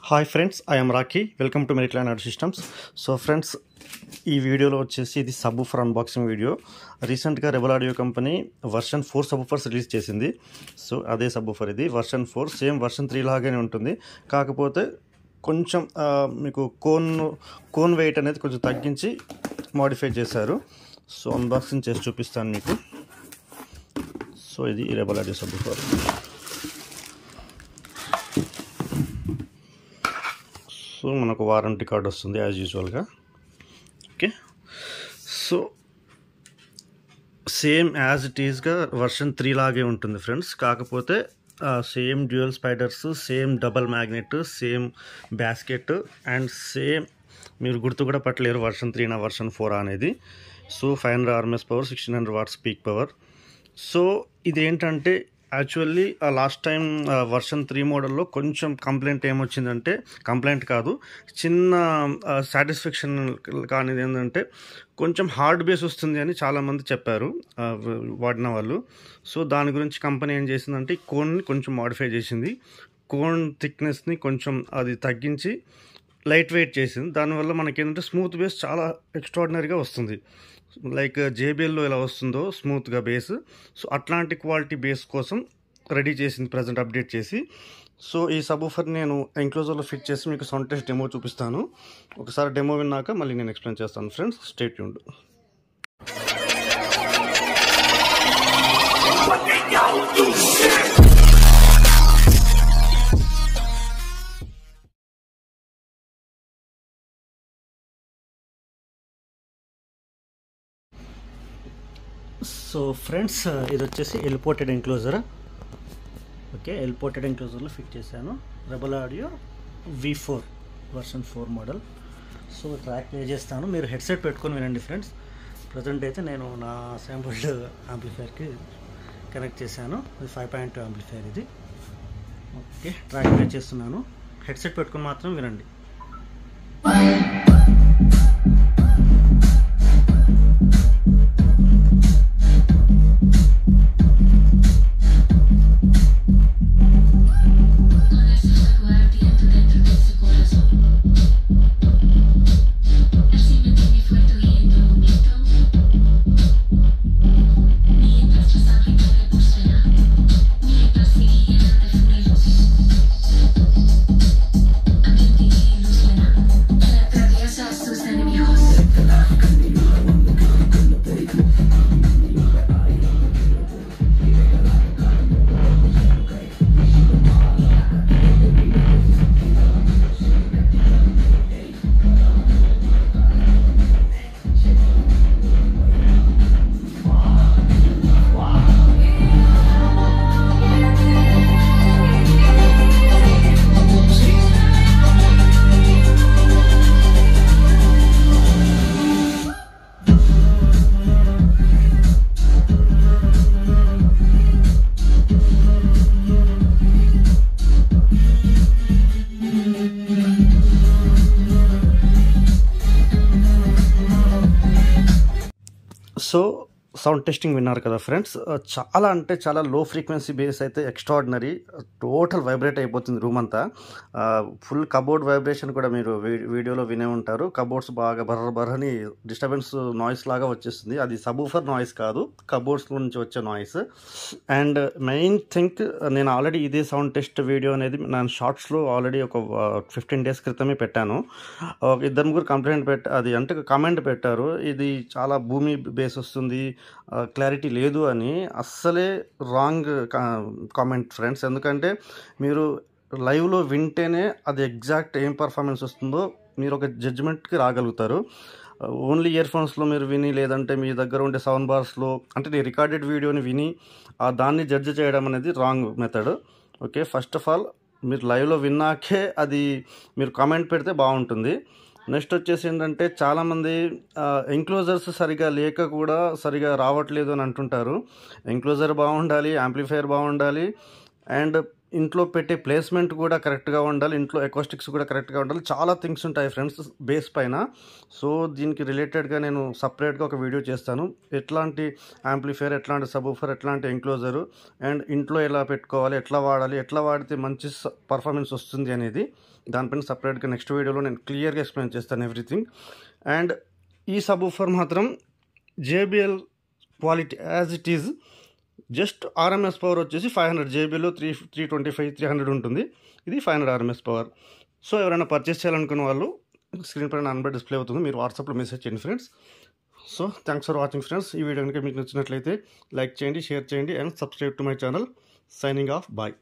Hi friends, I am Rocky. Welcome to Meritline audio systems. So friends, ఈ వీడియోలో వచ్చేసి ఇది సబ్-వూఫర్ అన్బాక్సింగ్ వీడియో. రీసెంట్గా Rebel audio company version 4 subwoofers release చేసింది. So అదే subwoofer ఇది వర్షన్ 4, సేమ్ వర్షన్ 3 లాగానే ఉంటుంది. కాకపోతే కొంచెం మీకు కోన్ వెయిట్ అనేది కొంచెం తగ్గించి మోడిఫై చేశారు. సో అన్బాక్సింగ్ చేసి చూపిస్తాను మీకు. సో ఇది రెబల్ ఆడియో సబ్-వూఫర్. సో మనకు వారంటీ కార్డ్ వస్తుంది యాజ్ యూజువల్గా. Okay, so same as it ఈస్గా వర్షన్ 3 లాగే ఉంటుంది ఫ్రెండ్స్. కాకపోతే same dual spiders, same double magnet, same basket and same మీరు గుర్తు కూడా పట్టలేరు వర్షన్ 3 నా వర్షన్ 4 అనేది. So 500 RMS power, 1600 watts peak power. So ఇదేంటంటే యాక్చువల్లీ లాస్ట్ టైం వర్షన్ 3 మోడల్లో కొంచెం కంప్లైంట్ ఏమొచ్చిందంటే, కంప్లైంట్ కాదు, చిన్న సాటిస్ఫాక్షన్ కానిది ఏంటంటే కొంచెం హార్డ్ బేస్ వస్తుంది అని చాలామంది చెప్పారు వాడిన వాళ్ళు. సో దాని గురించి కంపెనీ ఏం చేసిందంటే కోన్ని కొంచెం మోడిఫై చేసింది. కోన్ థిక్నెస్ని కొంచెం అది తగ్గించి లైట్ వెయిట్ చేసింది. దానివల్ల మనకేంటంటే స్మూత్ బేస్ చాలా ఎక్స్ట్రాడినరీగా వస్తుంది. లైక్ జేబీఎల్లో ఎలా వస్తుందో స్మూత్గా బేస్, సో అట్లాంటి క్వాలిటీ బేస్ కోసం రెడీ చేసింది ప్రజెంట్ అప్డేట్ చేసి. సో ఈ సబ్-వూఫర్ నేను ఎంక్లోజర్లో ఫిట్ చేసి మీకు సౌండ్ టెస్ట్ డెమో చూపిస్తాను. ఒకసారి డెమో విన్నాక మళ్ళీ నేను ఎక్స్ప్లెయిన్ చేస్తాను friends. Stay tuned. So friends, ఇది వచ్చేసి ఎల్పోర్టెడ్ ఎంక్లోజర్. ఓకే, ఎల్పోర్టెడ్ ఎంక్లోజర్లో ఫిట్ చేశాను. Rebel audio V4 version 4 model. So track play చేస్తాను, మీరు హెడ్సెట్ పెట్టుకొని వినండి ఫ్రెండ్స్. ప్రజెంట్ అయితే నేను నా శాంపుల్డ్ యాంప్లిఫైర్కి కనెక్ట్ చేశాను. ఇది 5.2 యాంప్లిఫైర్ ఇది. ఓకే, ట్రాక్ ప్లే చేస్తున్నాను, హెడ్సెట్ పెట్టుకొని మాత్రం వినండి. సో సౌండ్ టెస్టింగ్ విన్నారు కదా ఫ్రెండ్స్. చాలా అంటే చాలా లో ఫ్రీక్వెన్సీ బేస్ అయితే ఎక్స్ట్రాడినరీ, టోటల్ వైబ్రేట్ అయిపోతుంది రూమ్ అంతా. ఫుల్ కబోర్డ్ వైబ్రేషన్ కూడా మీరు వీడియోలో వినే ఉంటారు. కబోర్డ్స్ బాగా బర్రని డిస్టర్బెన్స్ నాయిస్ లాగా వచ్చేస్తుంది. అది సబ్-వూఫర్ నాయిస్ కాదు, కబోర్డ్స్ నుంచి వచ్చే నాయిస్. అండ్ మెయిన్ థింగ్, నేను ఆల్రెడీ ఇదే సౌండ్ టెస్ట్ వీడియో అనేది నేను షార్ట్స్లో ఆల్రెడీ ఒక 15 days క్రితమే పెట్టాను. ఇద్దరు ముగ్గురు కామెంట్ పెట్టారు, ఇది చాలా భూమి బేస్ వస్తుంది, క్లారిటీ లేదు అని. అస్సలే రాంగ్ కామెంట్ ఫ్రెండ్స్. ఎందుకంటే మీరు లైవ్లో వింటేనే అది ఎగ్జాక్ట్ ఏం పర్ఫార్మెన్స్ వస్తుందో మీరు ఒక జడ్జిమెంట్కి రాగలుగుతారు. ఓన్లీ ఇయర్ ఫోన్స్లో మీరు విని, లేదంటే మీ దగ్గర ఉండే సౌండ్ బార్స్లో, అంటే నేను రికార్డెడ్ వీడియోని విని దాన్ని జడ్జి చేయడం అనేది wrong method. Okay, first of all మీరు లైవ్లో విన్నాకే అది మీరు కామెంట్ పెడితే బాగుంటుంది. నెక్స్ట్ వచ్చేసి ఏంటంటే చాలామంది ఎంక్లోజర్స్ సరిగా లేక కూడా సరిగా రావట్లేదు అని అంటుంటారు. ఎంక్లోజర్ బాగుండాలి, యాంప్లిఫైర్ బాగుండాలి, అండ్ ఇంట్లో పెట్టే ప్లేస్మెంట్ కూడా కరెక్ట్గా ఉండాలి, ఇంట్లో ఎకోస్టిక్స్ కూడా కరెక్ట్గా ఉండాలి, చాలా థింగ్స్ ఉంటాయి ఫ్రెండ్స్ బేస్ పైన. సో దీనికి రిలేటెడ్గా నేను సపరేట్గా ఒక వీడియో చేస్తాను, ఎట్లాంటి యాంప్లిఫైయర్, ఎట్లాంటి సబూఫర్, ఎట్లాంటి ఎంక్లోజరు, అండ్ ఇంట్లో ఎలా పెట్టుకోవాలి, ఎట్లా వాడాలి, ఎట్లా వాడితే మంచి పర్ఫార్మెన్స్ వస్తుంది అనేది దానిపైన సపరేట్గా నెక్స్ట్ వీడియోలో నేను క్లియర్గా ఎక్స్ప్లెయిన్ చేస్తాను ఎవ్రీథింగ్. అండ్ ఈ సబూఫర్ మాత్రం JBL quality as it is, just RMS power వచ్చేసి 500, JBL 325, 300 ఉంటుంది, ఇది 500 RMS పవర్. సో ఎవరైనా పర్చేస్ చేయాలనుకున్న వాళ్ళు స్క్రీన్ పైన నెంబర్ డిస్ప్లే అవుతుంది, మీరు వాట్సాప్లో మెసేజ్ చేయండి friends. So thanks for watching friends. ఈ వీడియో కనుక మీకు నచ్చినట్లయితే లైక్ చేయండి, షేర్ చేయండి, and subscribe to my channel. Signing off, bye.